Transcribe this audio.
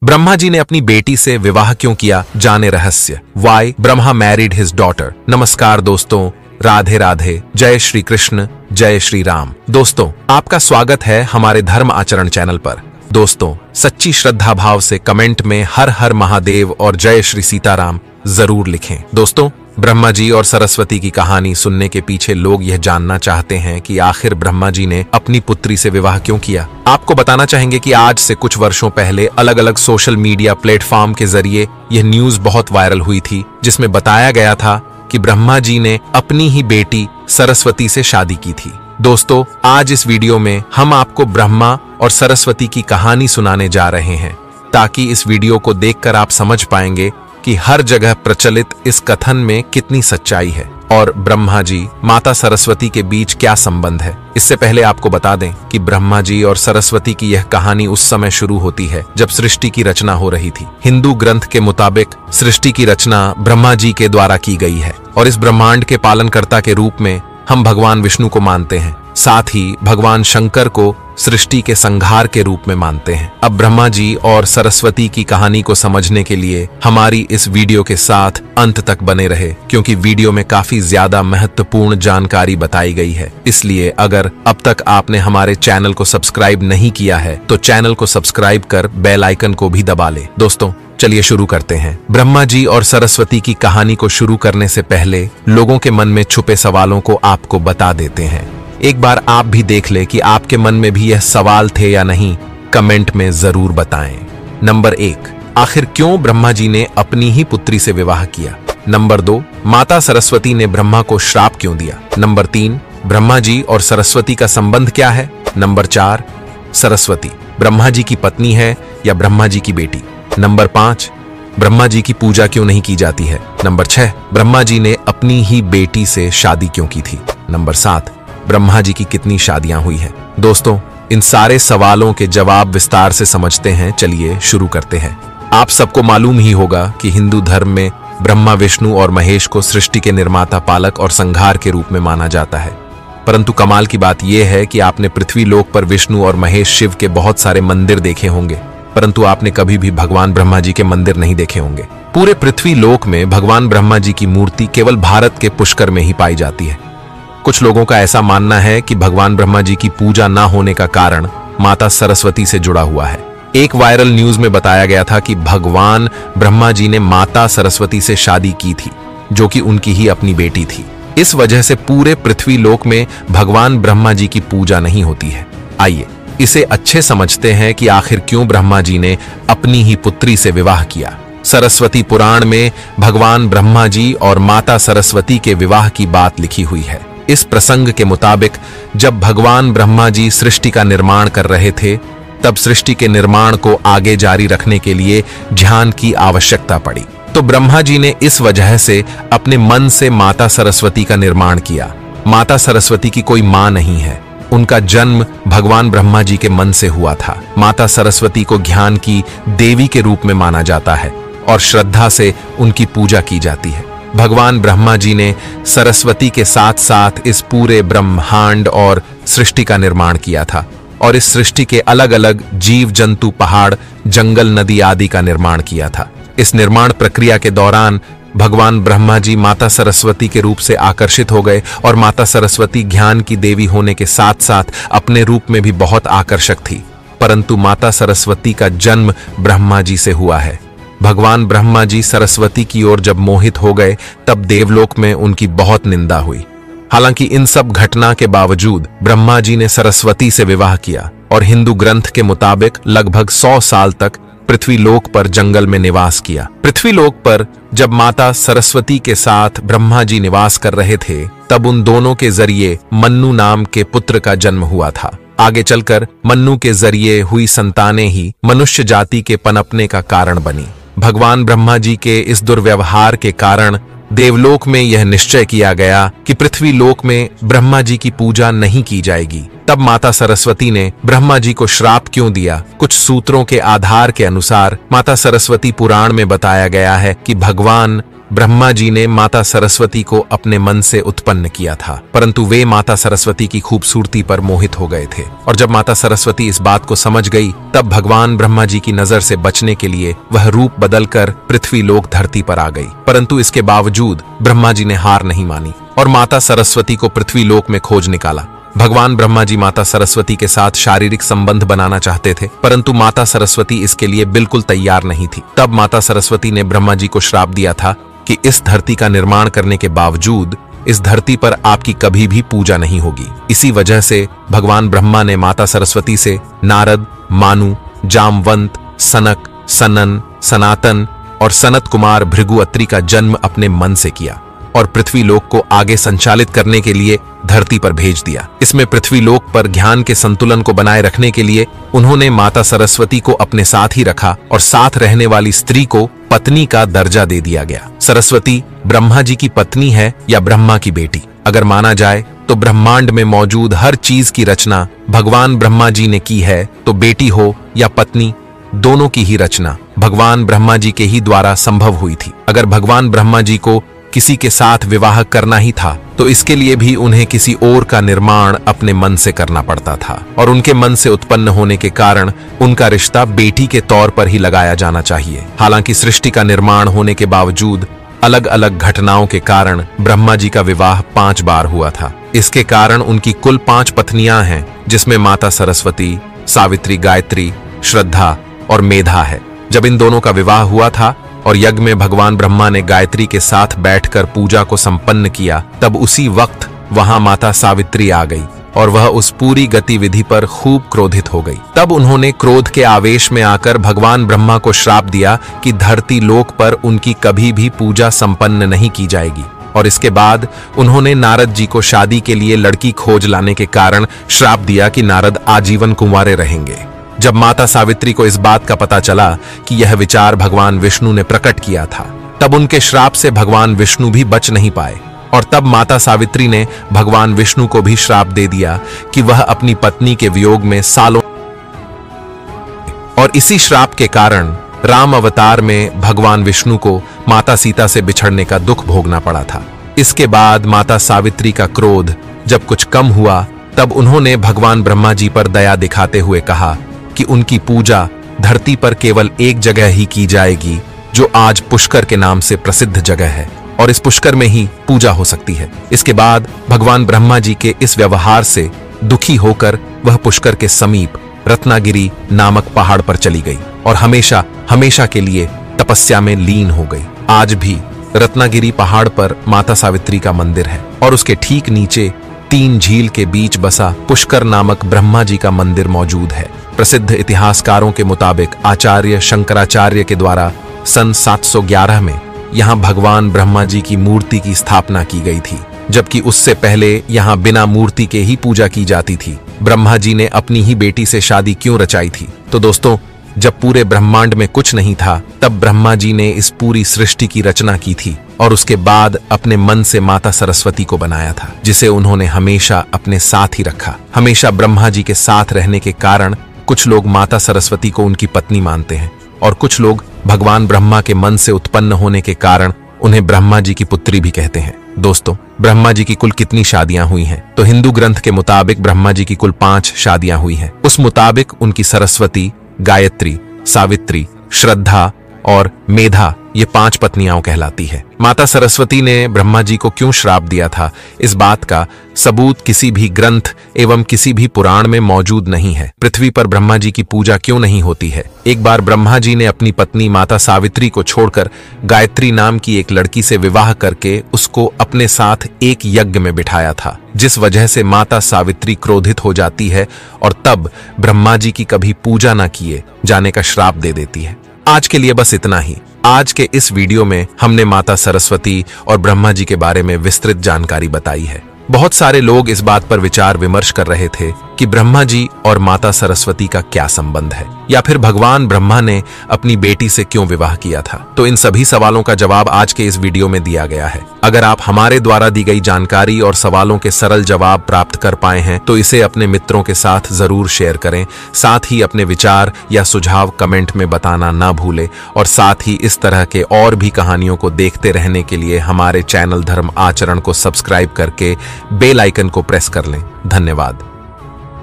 ब्रह्मा जी ने अपनी बेटी से विवाह क्यों किया, जाने रहस्य। Why Brahma married his daughter. नमस्कार दोस्तों, राधे राधे, जय श्री कृष्ण, जय श्री राम। दोस्तों, आपका स्वागत है हमारे धर्म आचरण चैनल पर। दोस्तों, सच्ची श्रद्धा भाव से कमेंट में हर हर महादेव और जय श्री सीताराम जरूर लिखें। दोस्तों, ब्रह्मा जी और सरस्वती की कहानी सुनने के पीछे लोग यह जानना चाहते हैं कि आखिर ब्रह्मा जी ने अपनी पुत्री से विवाह क्यों किया। आपको बताना चाहेंगे कि आज से कुछ वर्षों पहले अलग अलग सोशल मीडिया प्लेटफॉर्म के जरिए यह न्यूज बहुत वायरल हुई थी, जिसमें बताया गया था कि ब्रह्मा जी ने अपनी ही बेटी सरस्वती से शादी की थी। दोस्तों, आज इस वीडियो में हम आपको ब्रह्मा और सरस्वती की कहानी सुनाने जा रहे हैं, ताकि इस वीडियो को देखकर आप समझ पाएंगे कि हर जगह प्रचलित इस कथन में कितनी सच्चाई है और ब्रह्मा जी माता सरस्वती के बीच क्या संबंध है। इससे पहले आपको बता दें कि ब्रह्मा जी और सरस्वती की यह कहानी उस समय शुरू होती है जब सृष्टि की रचना हो रही थी। हिंदू ग्रंथ के मुताबिक सृष्टि की रचना ब्रह्मा जी के द्वारा की गई है और इस ब्रह्मांड के पालनकर्ता के रूप में हम भगवान विष्णु को मानते हैं। साथ ही भगवान शंकर को सृष्टि के संहार के रूप में मानते हैं। अब ब्रह्मा जी और सरस्वती की कहानी को समझने के लिए हमारी इस वीडियो के साथ अंत तक बने रहे, क्योंकि वीडियो में काफी ज्यादा महत्वपूर्ण जानकारी बताई गई है। इसलिए अगर अब तक आपने हमारे चैनल को सब्सक्राइब नहीं किया है तो चैनल को सब्सक्राइब कर बेल आइकन को भी दबा ले। दोस्तों, चलिए शुरू करते हैं। ब्रह्मा जी और सरस्वती की कहानी को शुरू करने से पहले लोगों के मन में छुपे सवालों को आपको बता देते हैं। एक बार आप भी देख ले कि आपके मन में भी यह सवाल थे या नहीं, कमेंट में जरूर बताएं। नंबर 1, आखिर क्यों ब्रह्मा जी ने अपनी ही पुत्री से विवाह किया। नंबर 2, माता सरस्वती ने ब्रह्मा को श्राप क्यों दिया। नंबर 3, ब्रह्मा जी और सरस्वती का संबंध क्या है। नंबर 4, सरस्वती ब्रह्मा जी की पत्नी है या ब्रह्मा जी की बेटी। नंबर 5, ब्रह्मा जी की पूजा क्यों नहीं की जाती है। नंबर 6, ब्रह्मा जी ने अपनी ही बेटी से शादी क्यों की थी। नंबर 7, ब्रह्मा जी की कितनी शादियां हुई हैं। दोस्तों, इन सारे सवालों के जवाब विस्तार से समझते हैं। चलिए शुरू करते हैं। आप सबको मालूम ही होगा कि हिंदू धर्म में ब्रह्मा, विष्णु और महेश को सृष्टि के निर्माता, पालक और संहार के रूप में माना जाता है। परंतु कमाल की बात यह है कि आपने पृथ्वी लोक पर विष्णु और महेश शिव के बहुत सारे मंदिर देखे होंगे, परंतु आपने कभी भी भगवान ब्रह्मा जी के मंदिर नहीं देखे होंगे। पूरे पृथ्वी लोक में भगवान ब्रह्मा जी की मूर्ति केवल भारत के पुष्कर में ही पाई जाती है। कुछ लोगों का ऐसा मानना है कि भगवान ब्रह्मा जी की पूजा ना होने का कारण माता सरस्वती से जुड़ा हुआ है। एक वायरल न्यूज में बताया गया था कि भगवान ब्रह्मा जी ने माता सरस्वती से शादी की थी, जो कि उनकी ही अपनी बेटी थी। इस वजह से पूरे पृथ्वी लोक में भगवान ब्रह्मा जी की पूजा नहीं होती है। आइए इसे अच्छे समझते हैं कि आखिर क्यों ब्रह्मा जी ने अपनी ही पुत्री से विवाह किया। सरस्वती पुराण में भगवान ब्रह्मा जी और माता सरस्वती के विवाह की बात लिखी हुई है। इस प्रसंग के मुताबिक जब भगवान ब्रह्मा जी सृष्टि का निर्माण कर रहे थे, तब सृष्टि के निर्माण को आगे जारी रखने के लिए ध्यान की आवश्यकता पड़ी। तो ब्रह्मा जी ने इस वजह से अपने मन से माता सरस्वती का निर्माण किया। माता सरस्वती की कोई मां नहीं है, उनका जन्म भगवान ब्रह्मा जी के मन से हुआ था। माता सरस्वती को ज्ञान की देवी के रूप में माना जाता है और श्रद्धा से उनकी पूजा की जाती है। भगवान ब्रह्मा जी ने सरस्वती के साथ साथ इस पूरे ब्रह्मांड और सृष्टि का निर्माण किया था और इस सृष्टि के अलग अलग जीव जंतु, पहाड़, जंगल, नदी आदि का निर्माण किया था। इस निर्माण प्रक्रिया के दौरान भगवान ब्रह्मा जी माता सरस्वती के रूप से आकर्षित हो गए और माता सरस्वती ज्ञान की देवी होने के साथ साथ अपने रूप में भी बहुत आकर्षक थी। परंतु माता सरस्वती का जन्म ब्रह्मा जी से हुआ है। भगवान ब्रह्मा जी सरस्वती की ओर जब मोहित हो गए, तब देवलोक में उनकी बहुत निंदा हुई। हालांकि इन सब घटना के बावजूद ब्रह्मा जी ने सरस्वती से विवाह किया और हिंदू ग्रंथ के मुताबिक लगभग 100 साल तक पृथ्वीलोक पर जंगल में निवास किया। पृथ्वीलोक पर जब माता सरस्वती के साथ ब्रह्मा जी निवास कर रहे थे, तब उन दोनों के जरिए मन्नु नाम के पुत्र का जन्म हुआ था। आगे चलकर मन्नु के जरिए हुई संतानें ही मनुष्य जाति के पनपने का कारण बनी। भगवान ब्रह्मा जी के इस दुर्व्यवहार के कारण देवलोक में यह निश्चय किया गया कि पृथ्वी लोक में ब्रह्मा जी की पूजा नहीं की जाएगी। तब माता सरस्वती ने ब्रह्मा जी को श्राप क्यों दिया। कुछ सूत्रों के आधार के अनुसार माता सरस्वती पुराण में बताया गया है कि भगवान ब्रह्मा जी ने माता सरस्वती को अपने मन से उत्पन्न किया था, परंतु वे माता सरस्वती की खूबसूरती पर मोहित हो गए थे। और जब माता सरस्वती इस बात को समझ गई, तब भगवान ब्रह्मा जी की नजर से बचने के लिए वह रूप बदलकर पृथ्वी लोक धरती पर आ गई। परंतु इसके बावजूद ब्रह्मा जी ने हार नहीं मानी और माता सरस्वती को पृथ्वी लोक में खोज निकाला। भगवान ब्रह्मा जी माता सरस्वती के साथ शारीरिक संबंध बनाना चाहते थे, परंतु माता सरस्वती इसके लिए बिल्कुल तैयार नहीं थी। तब माता सरस्वती ने ब्रह्मा जी को श्राप दिया था कि इस धरती का निर्माण करने के बावजूद इस धरती पर आपकी कभी भी पूजा नहीं होगी। इसी वजह से भगवान ब्रह्मा ने माता सरस्वती से नारद, मानु, जामवंत, सनक, सनन, सनातन और सनत कुमार भृगु अत्रि का जन्म अपने मन से किया और पृथ्वी लोक को आगे संचालित करने के लिए धरती पर भेज दिया। इसमें पृथ्वी लोक पर ज्ञान के संतुलन को बनाए रखने के लिए उन्होंने माता सरस्वती को अपने साथ ही रखा और साथ रहने वाली स्त्री को पत्नी का दर्जा दे दिया गया। सरस्वती ब्रह्मा जी की पत्नी है या ब्रह्मा की बेटी? अगर माना जाए तो ब्रह्मांड में मौजूद हर चीज की रचना भगवान ब्रह्मा जी ने की है, तो बेटी हो या पत्नी, दोनों की ही रचना भगवान ब्रह्मा जी के ही द्वारा संभव हुई थी। अगर भगवान ब्रह्मा जी को किसी के साथ विवाह करना ही था, तो इसके लिए भी उन्हें किसी और का निर्माण अपने मन से करना पड़ता था और उनके मन से उत्पन्न होने के कारण उनका रिश्ता बेटी के तौर पर ही लगाया जाना चाहिए। हालांकि सृष्टि का निर्माण होने के बावजूद अलग अलग घटनाओं के कारण ब्रह्मा जी का विवाह 5 बार हुआ था। इसके कारण उनकी कुल 5 पत्नियां हैं, जिसमें माता सरस्वती, सावित्री, गायत्री, श्रद्धा और मेधा है। जब इन दोनों का विवाह हुआ था और यज्ञ में भगवान ब्रह्मा ने गायत्री के साथ बैठकर पूजा को संपन्न किया, तब उसी वक्त वहां माता सावित्री आ गई और वह उस पूरी गतिविधि पर खूब क्रोधित हो गई। तब उन्होंने क्रोध के आवेश में आकर भगवान ब्रह्मा को श्राप दिया कि धरती लोक पर उनकी कभी भी पूजा संपन्न नहीं की जाएगी। और इसके बाद उन्होंने नारद जी को शादी के लिए लड़की खोज लाने के कारण श्राप दिया कि नारद आजीवन कुंवारे रहेंगे। जब माता सावित्री को इस बात का पता चला कि यह विचार भगवान विष्णु ने प्रकट किया था, तब उनके श्राप से भगवान विष्णु भी बच नहीं पाए और तब माता सावित्री ने भगवान विष्णु को भी श्राप दे दिया कि वह अपनी पत्नी के वियोग में सालों, और इसी श्राप के कारण राम अवतार में भगवान विष्णु को माता सीता से बिछड़ने का दुख भोगना पड़ा था। इसके बाद माता सावित्री का क्रोध जब कुछ कम हुआ, तब उन्होंने भगवान ब्रह्मा जी पर दया दिखाते हुए कहा कि उनकी पूजा धरती पर केवल एक जगह ही की जाएगी, जो आज पुष्कर के नाम से प्रसिद्ध जगह है, और इस पुष्कर में ही पूजा हो सकती है। इसके बाद भगवान ब्रह्मा जी के इस व्यवहार से दुखी होकर वह पुष्कर के समीप रत्नागिरी नामक पहाड़ पर चली गई और हमेशा हमेशा के लिए तपस्या में लीन हो गई। आज भी रत्नागिरी पहाड़ पर माता सावित्री का मंदिर है और उसके ठीक नीचे 3 झील के बीच बसा पुष्कर नामक ब्रह्मा जी का मंदिर मौजूद है। प्रसिद्ध इतिहासकारों के मुताबिक आचार्य शंकराचार्य के द्वारा सन 711 में यहाँ भगवान ब्रह्मा जी की मूर्ति की स्थापना की गई थी, जबकि उससे पहले यहाँ बिना मूर्ति के ही पूजा की जाती थी। ब्रह्मा जी ने अपनी ही बेटी से शादी क्यों रचाई थी? तो दोस्तों, जब पूरे ब्रह्मांड में कुछ नहीं था, तब ब्रह्मा जी ने इस पूरी सृष्टि की रचना की थी और उसके बाद अपने मन से माता सरस्वती को बनाया था, जिसे उन्होंने हमेशा अपने साथ ही रखा। हमेशा ब्रह्मा जी के साथ रहने के कारण कुछ लोग माता सरस्वती को उनकी पत्नी मानते हैं और कुछ लोग भगवान ब्रह्मा के मन से उत्पन्न होने के कारण उन्हें ब्रह्मा जी की पुत्री भी कहते हैं। दोस्तों, ब्रह्मा जी की कुल कितनी शादियां हुई हैं? तो हिंदू ग्रंथ के मुताबिक ब्रह्मा जी की कुल 5 शादियां हुई हैं। उस मुताबिक उनकी सरस्वती, गायत्री, सावित्री, श्रद्धा और मेधा, ये 5 पत्नियां कहलाती है। माता सरस्वती ने ब्रह्मा जी को क्यों श्राप दिया था, इस बात का सबूत किसी भी ग्रंथ एवं किसी भी पुराण में मौजूद नहीं है। पृथ्वी पर ब्रह्मा जी की पूजा क्यों नहीं होती है? एक बार ब्रह्मा जी ने अपनी पत्नी माता सावित्री को छोड़कर गायत्री नाम की एक लड़की से विवाह करके उसको अपने साथ एक यज्ञ में बिठाया था, जिस वजह से माता सावित्री क्रोधित हो जाती है और तब ब्रह्मा जी की कभी पूजा न किए जाने का श्राप दे देती है। आज के लिए बस इतना ही। आज के इस वीडियो में हमने माता सरस्वती और ब्रह्मा जी के बारे में विस्तृत जानकारी बताई है। बहुत सारे लोग इस बात पर विचार विमर्श कर रहे थे कि ब्रह्मा जी और माता सरस्वती का क्या संबंध है, या फिर भगवान ब्रह्मा ने अपनी बेटी से क्यों विवाह किया था। तो इन सभी सवालों का जवाब आज के इस वीडियो में दिया गया है। अगर आप हमारे द्वारा दी गई जानकारी और सवालों के सरल जवाब प्राप्त कर पाए हैं तो इसे अपने मित्रों के साथ जरूर शेयर करें। साथ ही अपने विचार या सुझाव कमेंट में बताना ना भूलें और साथ ही इस तरह के और भी कहानियों को देखते रहने के लिए हमारे चैनल धर्म आचरण को सब्सक्राइब करके बेल आइकन को प्रेस कर लें। धन्यवाद।